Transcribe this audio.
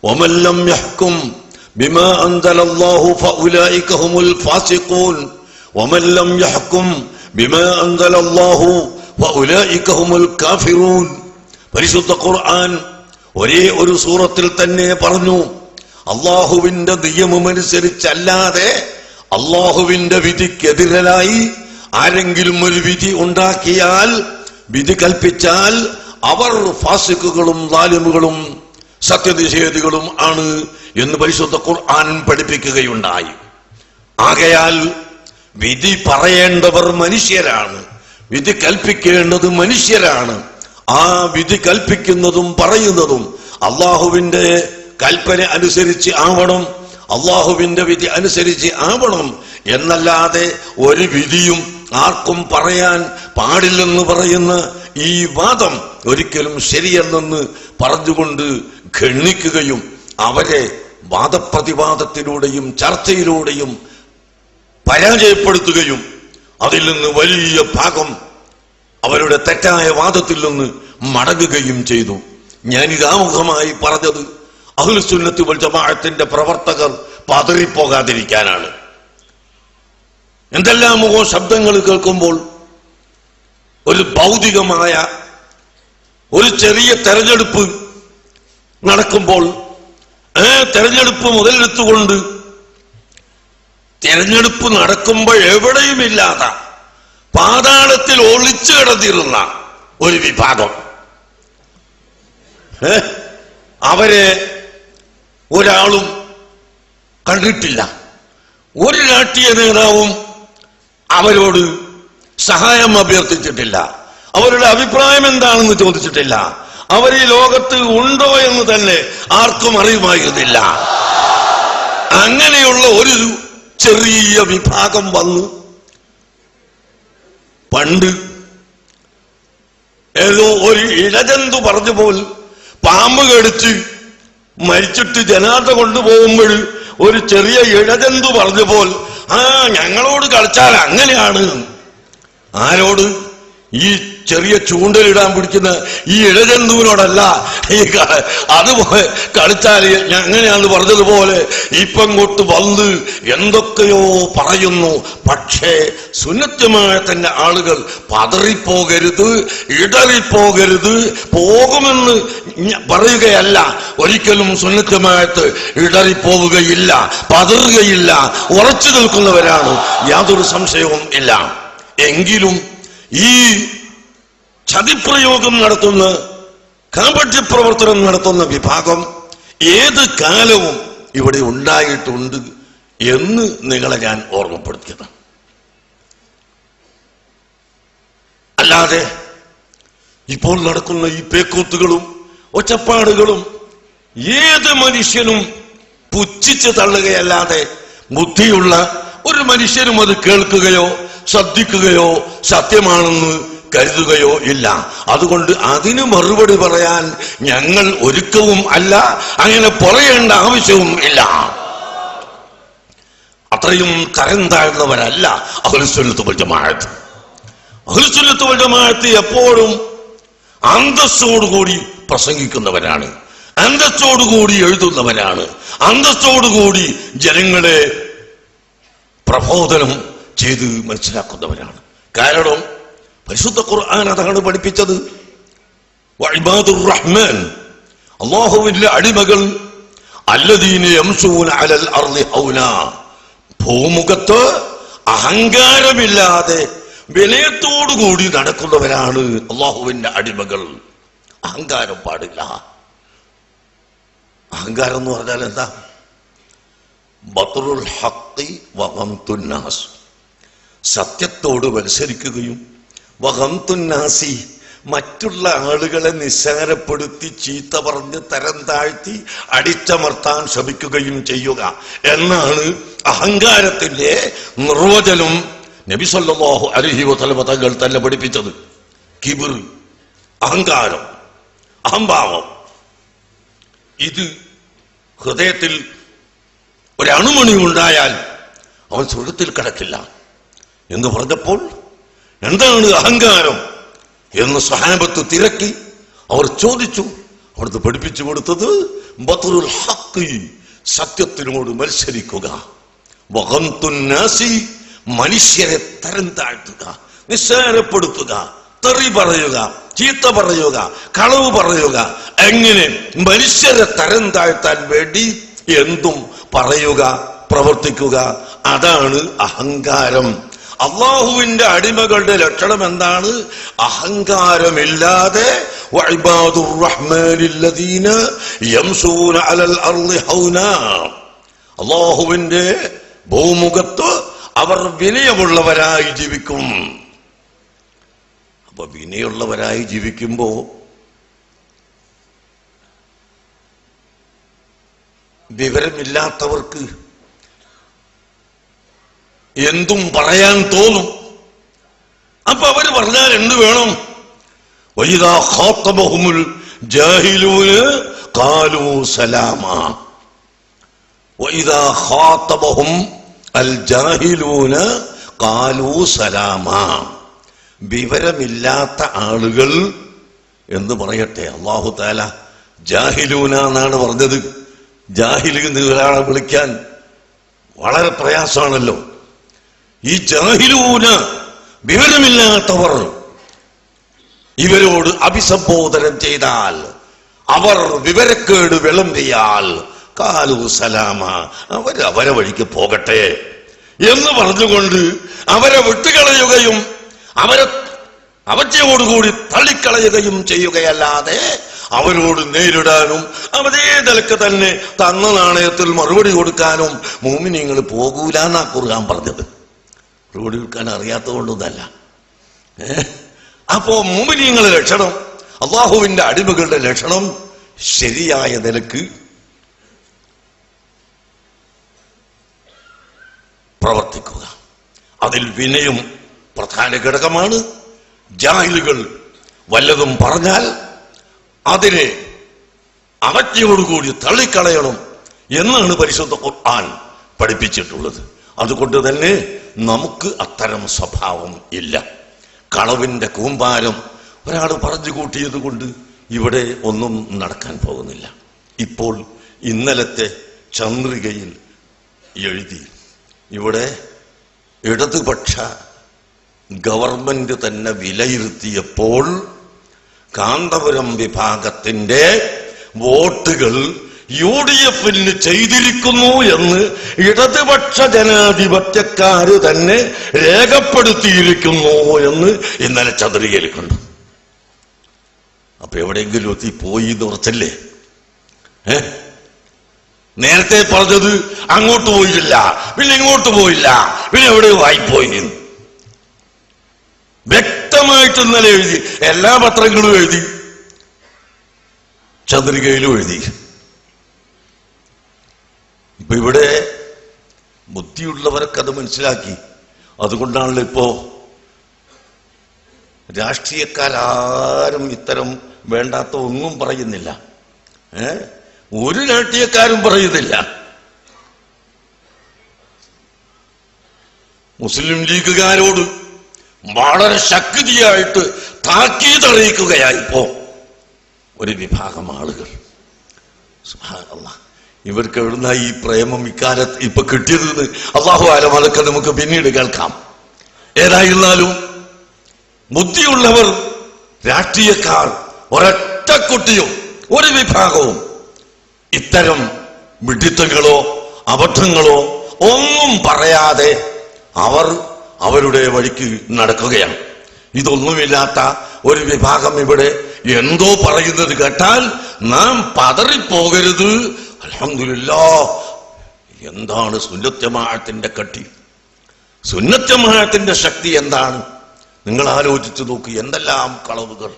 വമൻ ലം യഹ്കും ബിമാ അൻസലല്ലാഹു ഫഉലൈക ഹുമുൽ ഫാസിഖൂൻ വമൻ ലം യഹ്കും ബിമാ അൻസലല്ലാഹു ഫഉലൈക ഹുമുൽ കാഫിറൂൻ. പരിശുദ്ധ ഖുർആൻ ഒരേ ഒരു സൂറത്തിൽ തന്നെ പറഞ്ഞു, അള്ളാഹുവിന്റെ നിയമമനുസരിച്ചല്ലാതെ അള്ളാഹുവിന്റെ വിധിക്കെതിരായി ആരെങ്കിലും ഒരു വിധി ഉണ്ടാക്കിയാൽ, വിധി കൽപ്പിച്ചാൽ അവർ ഫാസിഖുകളും ളാലിമുകളും സത്യനിഷേധികളും ആണ് എന്ന് പരിശുദ്ധ ഖുർആൻ പഠിപ്പിക്കുകയുണ്ടായി. ആകയാൽ വിധി പറയേണ്ടവർ മനുഷ്യരാണ്, വിധി കൽപ്പിക്കേണ്ടത് മനുഷ്യരാണ്. ആ വിധി കൽപ്പിക്കുന്നതും പറയുന്നതും അള്ളാഹുവിന്റെ കൽപ്പന അനുസരിച്ച് ആവണം, അള്ളാഹുവിന്റെ വിധി അനുസരിച്ച് ആവണം എന്നല്ലാതെ ഒരു വിധിയും ആർക്കും പറയാൻ പാടില്ലെന്ന് പറയുന്ന ഈ വാദം ഒരിക്കലും ശരിയല്ലെന്ന് പറഞ്ഞുകൊണ്ട് ഖണ്ഡിക്കുകയും അവരെ വാദപ്രതിവാദത്തിലൂടെയും ചർച്ചയിലൂടെയും പരാജയപ്പെടുത്തുകയും അതിൽ നിന്ന് വലിയ ഭാഗം അവരുടെ തെറ്റായ വാദത്തിൽ നിന്ന് മടങ്ങുകയും ചെയ്തു. ഞാനിതാമുഖമായി പറഞ്ഞത് അഹ്ലുസുന്നത്ത് വൽ ജമാഅത്തിന്റെ പ്രവർത്തകർ പതറിപ്പോകാതിരിക്കാനാണ്. എന്തെല്ലാമോ ശബ്ദങ്ങൾ കേൾക്കുമ്പോൾ ഒരു ഭൗതികമായ ഒരു ചെറിയ തെരഞ്ഞെടുപ്പ് നടക്കുമ്പോൾ ആ തെരഞ്ഞെടുപ്പ് മുതലെടുത്തുകൊണ്ട് തെരഞ്ഞെടുപ്പ് നടക്കുമ്പോൾ എവിടെയുമില്ലാത്ത പാതാളത്തിൽ ഒളിച്ചു കിടന്നിരുന്ന ഒരു വിഭാഗം, അവരെ ഒരാളും കണ്ടിട്ടില്ല. ഒരു രാഷ്ട്രീയ നേതാവും അവരോട് സഹായം അഭ്യർത്ഥിച്ചിട്ടില്ല, അവരുടെ അഭിപ്രായം എന്താണെന്ന് ചോദിച്ചിട്ടില്ല. അവർ ഈ ലോകത്ത് ഉണ്ടോ എന്ന് തന്നെ ആർക്കും അറിയുമായിരുന്നില്ല. അങ്ങനെയുള്ള ഒരു ചെറിയ വിഭാഗം വന്നു. പണ്ട് ഏതോ ഒരു ഇഴജന്തു പറഞ്ഞു പോൽ പാമ്പ് കടിച്ച് മരിച്ചിട്ട് ജനാദ കൊണ്ടുപോകുമ്പോൾ ഒരു ചെറിയ ഇഴജന്തു പറഞ്ഞു പോൽ, ഞങ്ങളോട് കളിച്ചാൽ അങ്ങനെയാണ്. ആരോട്? ഈ ചെറിയ ചൂണ്ടലിടാൻ പിടിക്കുന്ന ഈ ഇഴജന്തുവിനോടല്ല. അത് കളിച്ചാൽ അങ്ങനെയാന്ന് പറഞ്ഞതുപോലെ ഇപ്പം കൊണ്ട് വന്ന് എന്തൊക്കെയോ പറയുന്നു. പക്ഷേ സുന്നത്തുമായ തന്നെ ആളുകൾ പതറിപ്പോകരുത്, ഇടറിപ്പോകരുത്. പോകുമെന്ന് പറയുകയല്ല, ഒരിക്കലും സുന്നത്തുമായത്ത് ഇടറിപ്പോവുകയില്ല, പതറുകയില്ല, ഉറച്ചു നിൽക്കുന്നവരാണ്, യാതൊരു സംശയവും ഇല്ല. എങ്കിലും ഈ ചതിപ്രയോഗം നടത്തുന്ന, കാപട്യപ്രവർത്തനം നടത്തുന്ന വിഭാഗം ഏത് കാലവും ഇവിടെ ഉണ്ടായിട്ടുണ്ട് എന്ന് നിങ്ങളെ ഞാൻ ഓർമ്മപ്പെടുത്തിയത്. അല്ലാതെ ഇപ്പോൾ നടക്കുന്ന ഈ പേക്കൂത്തുകളും ഒച്ചപ്പാടുകളും ഏത് മനുഷ്യനും പുച്ഛിച്ച് തള്ളുകയല്ലാതെ ബുദ്ധിയുള്ള ഒരു മനുഷ്യനും അത് കേൾക്കുകയോ ശ്രദ്ധിക്കുകയോ സത്യമാണെന്ന് കരുതുകയോ ഇല്ല. അതുകൊണ്ട് അതിന് മറുപടി പറയാൻ ഞങ്ങൾ ഒരുക്കവും അല്ല, അങ്ങനെ പറയേണ്ട ആവശ്യവും ഇല്ല. അത്രയും തരം താഴ്ന്നവരല്ല അഹ്ലുസുന്നത്ത് വൽ ജമാഅത്ത്. അഹ്ലുസുന്നത്ത് വൽ ജമാഅത്ത് എപ്പോഴും അന്തസ്സോടുകൂടി പ്രസംഗിക്കുന്നവരാണ്, അന്തസ്സോടുകൂടി എഴുതുന്നവരാണ്, അന്തസ്സോടുകൂടി ജനങ്ങളെ പ്രബോധനം ചെയ്ത് മനസ്സിലാക്കുന്നവരാണ്. കാരണം പരിശുദ്ധ ഖുർആൻ അതാണ് പഠിപ്പിച്ചത്. വഇബാദുർ റഹ്മാൻ, അല്ലാഹുവിന്റെ അടിമകൾ, അല്ലദീന യംശൂന അലൽ അർളി ഹൗനാ, ഭൂമുഖത്ത് അഹങ്കാരമില്ലാതെ വിനയത്തോടുകൂടി നടക്കുന്നവരാണ് അല്ലാഹുവിന്റെ അടിമകൾ. അഹങ്കാരം പാടില്ല. അഹങ്കാരം എന്ന് പറഞ്ഞാൽ എന്താ? ബത്റുൽ ഹഖി വഗംതുൻ നാസ്, സത്യത്തോട് മത്സരിക്കുകയും വഗംതുന്നാസി, മറ്റുള്ള ആളുകളെ നിസ്സാരപ്പെടുത്തി ചീത്ത പറഞ്ഞ് തരം താഴ്ത്തി അടിച്ചമർത്താൻ ശ്രമിക്കുകയും ചെയ്യുക എന്നാണ് അഹങ്കാരത്തിന്റെ നിർവചനം. നബി സല്ലല്ലാഹു അലൈഹി വസല്ലം തങ്ങൾ തന്നെ പഠിപ്പിച്ചത്. കിബിർ, അഹങ്കാരം, അഹംഭാവം, ഇത് ഹൃദയത്തിൽ ഒരണുമണി ഉണ്ടായാൽ അവൻ സ്വർഗത്തിൽ കടക്കില്ല എന്ന് പറഞ്ഞപ്പോൾ എന്താണ് അഹങ്കാരം എന്ന് സ്വഹാബത്ത് തിരക്കി. അവർ ചോദിച്ചു, അവിടുത്തെ പഠിപ്പിച്ചു കൊടുത്തത് ബത്റുൽ ഹഖ്, സത്യത്തിനോട് മത്സരിക്കുക, വഗംതുൻ നാസി, മനുഷ്യരെ തരം താഴ്ത്തുക, നിസ്സാരപ്പെടുത്തുക, തെറി പറയുക, ചീത്ത പറയുക, കളവ് പറയുക, എങ്ങനെ മനുഷ്യരെ തരം താഴ്ത്താൻ വേണ്ടി എന്തും പറയുക, പ്രവർത്തിക്കുക. അതാണ് അഹങ്കാരം. അള്ളാഹുവിന്റെ അടിമകളുടെ ലക്ഷണം എന്താണ്? അഹങ്കാരമില്ലാതെ വഇബാദുർ റഹ്മാനില്ലദീന യംശൂന അലൽ അർളി ഹൗനാ, അള്ളാഹുവിന്റെ ഭൂമുഖത്ത് അവർ വിനയമുള്ളവരായി ജീവിക്കും. അപ്പൊ വിനയുള്ളവരായി ജീവിക്കുമ്പോ വിവരമില്ലാത്തവർക്ക് എന്തും പറയാൻ തോന്നും. അപ്പൊ അവര് പറഞ്ഞാൽ എന്ത് വേണം? വഇദാ ഖാതബഹുമുൽ ജാഹിലൂന ഖാലൂ സലാമാ, വഇദാ ഖാതബഹും അൽ ജാഹിലൂന ഖാലൂ സലാമാ. വിവരമില്ലാത്ത ആളുകൾ എന്ന് പറയട്ടെ. അല്ലാഹു തആല ജാഹിലൂന എന്നാണ് പറഞ്ഞത്. ജാഹിലിന് ഒരാളെ വിളിക്കാൻ വളരെ പ്രയാസമാണല്ലോ. ഈ ജാഹിലൂന, വിവരമില്ലാത്തവർ, ഇവരോട് അഭിസംബോധനം ചെയ്താൽ, അവർ വിവരക്കേട് വിളമ്പിയാൽ കാലു സലാമ, അവരെ വഴിക്ക് പോകട്ടെ എന്ന് പറഞ്ഞുകൊണ്ട് അവരെ വിട്ടുകളയുകയും അവറ്റയോടുകൂടി തള്ളിക്കളയുകയും ചെയ്യുകയല്ലാതെ അവരോട് നേരിടാനും അതേ നിലക്ക് തന്നെ തന്ന നാണയത്തിൽ മറുപടി കൊടുക്കാനും മുഅ്മിനീങ്ങൾ പോകൂല എന്നാ ഖുർആൻ പറഞ്ഞത്. മറുപടി കൊടുക്കാൻ അറിയാത്തത് കൊണ്ടൊന്നല്ല. അപ്പോ മുഅ്മിനീങ്ങളുടെ ലക്ഷണം, അള്ളാഹുവിന്റെ അടിമകളുടെ ലക്ഷണം ശരിയായ നിലക്ക് പ്രവർത്തിക്കുക. അതിൽ വിനയം പ്രധാന ഘടകമാണ്. ജാഹിലുകൾ വല്ലതും പറഞ്ഞാൽ അതിനെ അവജ്ഞയോടുകൂടി തള്ളിക്കളയണം എന്നാണ് പരിശുദ്ധ ഖുർആൻ പഠിപ്പിച്ചിട്ടുള്ളത്. അതുകൊണ്ട് തന്നെ നമുക്ക് അത്തരം സ്വഭാവം ഇല്ല. കളവിന്റെ കൂമ്പാരം ഒരാൾ പറഞ്ഞു കൂട്ടിയത് കൊണ്ട് ഇവിടെ ഒന്നും നടക്കാൻ പോകുന്നില്ല. ഇപ്പോൾ ഇന്നലത്തെ ചന്ദ്രികയിൽ എഴുതി, ഇവിടെ ഇടതുപക്ഷ ഗവൺമെന്റ് തന്നെ വിലയിരുത്തിയപ്പോൾ കാന്തപുരം വിഭാഗത്തിന്റെ വോട്ടുകൾ UDFന് ചെയ്തിരിക്കുന്നു എന്ന് ഇടതുപക്ഷ ജനാധിപത്യക്കാര് തന്നെ രേഖപ്പെടുത്തിയിരിക്കുന്നു എന്ന് ഇന്നലെ ചന്ദ്രികയിൽ കണ്ടു. അപ്പൊ എവിടെയെങ്കിലും എത്തി പോയി എന്ന് ഉറച്ചല്ലേ? നേരത്തെ പറഞ്ഞത് അങ്ങോട്ട് പോയില്ല, പിന്നെ ഇങ്ങോട്ട് പോയില്ല, പിന്നെ എവിടെ വായിപ്പോയി വ്യക്തമായിട്ട് ഇന്നലെ എഴുതി. എല്ലാ പത്രങ്ങളും എഴുതി, ചന്ദ്രികയിലും എഴുതി. ഇപ്പൊ ഇവിടെ ബുദ്ധിയുള്ളവരൊക്കെ അത് മനസ്സിലാക്കി. അതുകൊണ്ടാണല്ലോ ഇപ്പോ രാഷ്ട്രീയക്കാരും ഇത്തരം വേണ്ടാത്ത ഒന്നും പറയുന്നില്ല. ഒരു രാഷ്ട്രീയക്കാരും പറയുന്നില്ല. മുസ്ലിം ലീഗുകാരോട് വളരെ ശക്തിയായിട്ട് താക്കീതറിയിക്കുകയായിപ്പോ ഒരു വിഭാഗം ആളുകൾ. സുബ്ഹാനല്ലാഹ്, ഇവർക്ക് എവിടുന്ന ഈ പ്രേമം ഇക്കാലത്ത് ഇപ്പൊ കിട്ടിയതെന്ന് അല്ലാഹു ആലം, അതൊക്കെ നമുക്ക് പിന്നീട് കേൾക്കാം. ഏതായിരുന്നാലും ബുദ്ധിയുള്ളവർ, രാഷ്ട്രീയക്കാർ, ഒരൊറ്റ കുട്ടിയും ഒരു വിഭാഗവും ഇത്തരം വിഡിത്തങ്ങളോ അബദ്ധങ്ങളോ ഒന്നും പറയാതെ അവർ അവരുടെ വഴിക്ക് നടക്കുകയാണ്. ഇതൊന്നുമില്ലാത്ത ഒരു വിഭാഗം ഇവിടെ എന്തോ പറയുന്നത് കേട്ടാൽ നാം പതറിപ്പോകരുത്. അൽഹംദുലില്ലാഹ്, എന്താണ് സുന്നത്ത് ജമാഅത്തിന്റെ കട്ടി, സുന്നത്ത് ജമാഅത്തിന്റെ ശക്തി എന്താണ്? നിങ്ങൾ ആലോചിച്ചു നോക്ക്. എന്തെല്ലാം കളവുകൾ